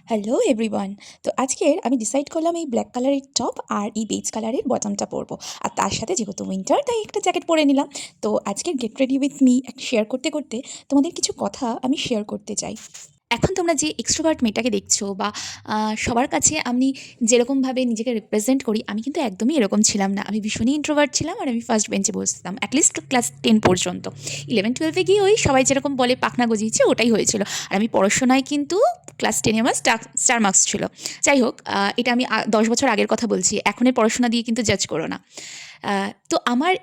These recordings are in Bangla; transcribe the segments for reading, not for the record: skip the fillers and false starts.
Hello everyone. তো আজকের আমি ডিসাইড করলাম এই ব্ল্যাক কালারের টপ আর এই বেজ কালারের বটমটা পরবো। আর তার সাথে যেহেতু উইন্টার তাই একটা জ্যাকেট পরে নিলাম। তো আজকের গেট রেডি উইথ মি একটা শেয়ার করতে করতে তোমাদের কিছু কথা আমি শেয়ার করতে চাই। এখন তোমরা যে এক্সট্রোভার্ট মেয়েটাকে দেখছো বা সবার কাছে আমি যেরকমভাবে নিজেকে রিপ্রেজেন্ট করি, আমি কিন্তু একদমই এরকম ছিলাম না। আমি ভীষণই ইন্ট্রোভার্ট ছিলাম আর আমি ফার্স্ট বেঞ্চে বসতাম অ্যাটলিস্ট ক্লাস 10 পর্যন্ত। 11-12 গিয়ে ওই সবাই যেরকম বলে পাখনা গজিয়েছে ওটাই হয়েছিল। আর আমি পড়াশোনায় কিন্তু ক্লাস 10 আমার স্টার মার্কস ছিল। যাই হোক, এটা আমি 10 বছর আগের কথা বলছি, এখনের পড়াশোনা দিয়ে কিন্তু জাজ করো না। তো আমার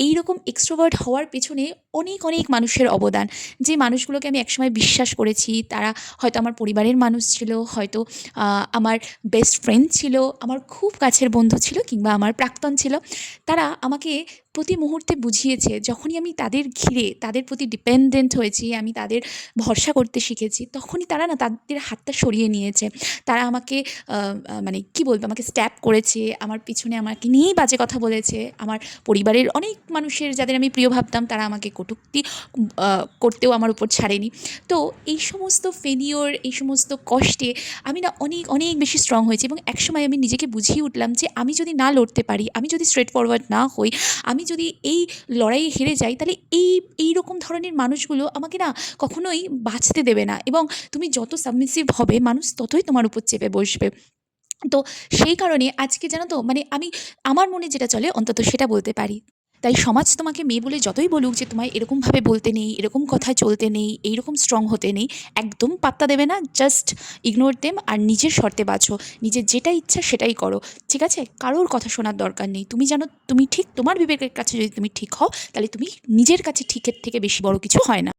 এইরকম এক্সট্রোভার্ট হওয়ার পেছনে অনেক অনেক মানুষের অবদান। যে মানুষগুলোকে আমি একসময় বিশ্বাস করেছি, তারা হয়তো আমার পরিবারের মানুষ ছিল, হয়তো আমার বেস্ট ফ্রেন্ড ছিল, আমার খুব কাছের বন্ধু ছিল, কিংবা আমার প্রাক্তন ছিল। তারা আমাকে প্রতি মুহূর্তে বুঝিয়েছে, যখনই আমি তাদের ঘিরে তাদের প্রতি ডিপেন্ডেন্ট হয়েছি, আমি তাদের ভরসা করতে শিখেছি, তখনই তারা না তাদের হাতটা সরিয়ে নিয়েছে। তারা আমাকে মানে কী বলবো, আমাকে স্ট্যাপ করেছে, আমার পিছনে আমাকে নিয়েই বাজে কথা বলেছে। আমার পরিবারের অনেক মানুষের, যাদের আমি প্রিয় ভাবতাম, তারা আমাকে কটূক্তি করতেও আমার উপর ছাড়েনি। তো এই সমস্ত ফেলিওর, এই সমস্ত কষ্টে আমি না অনেক অনেক বেশি স্ট্রং হয়েছি, এবং একসময় আমি নিজেকে বুঝিয়ে উঠলাম যে আমি যদি না লড়তে পারি, আমি যদি স্ট্রেট ফরওয়ার্ড না হই, আমি যদি এই লড়াইয়ে হেরে যাই, তাহলে এইরকম ধরনের মানুষগুলো আমাকে না কখনোই বাঁচতে দেবে না, এবং তুমি যত সাবমিসিভ হবে মানুষ ততই তোমার উপর চেপে বসবে। তো সেই কারণে আজকে জানো তো, মানে আমি আমার মনে যেটা চলে অন্তত সেটা বলতে পারি। তাই সমাজ তোমাকে মেয়ে বলে যতই বলুক যে তোমায় এরকমভাবে বলতে নেই, এরকম কথায় চলতে নেই, এইরকম স্ট্রং হতে নেই, একদম পাত্তা দেবে না। জাস্ট ইগনোর দেম আর নিজের শর্তে বাঁচো। নিজের যেটা ইচ্ছা সেটাই করো, ঠিক আছে? কারোর কথা শোনার দরকার নেই। তুমি জানো তুমি ঠিক, তোমার বিবেকের কাছে যদি তুমি ঠিক হও, তাহলে তুমি নিজের কাছে ঠিকের থেকে বেশি বড় কিছু হয় না।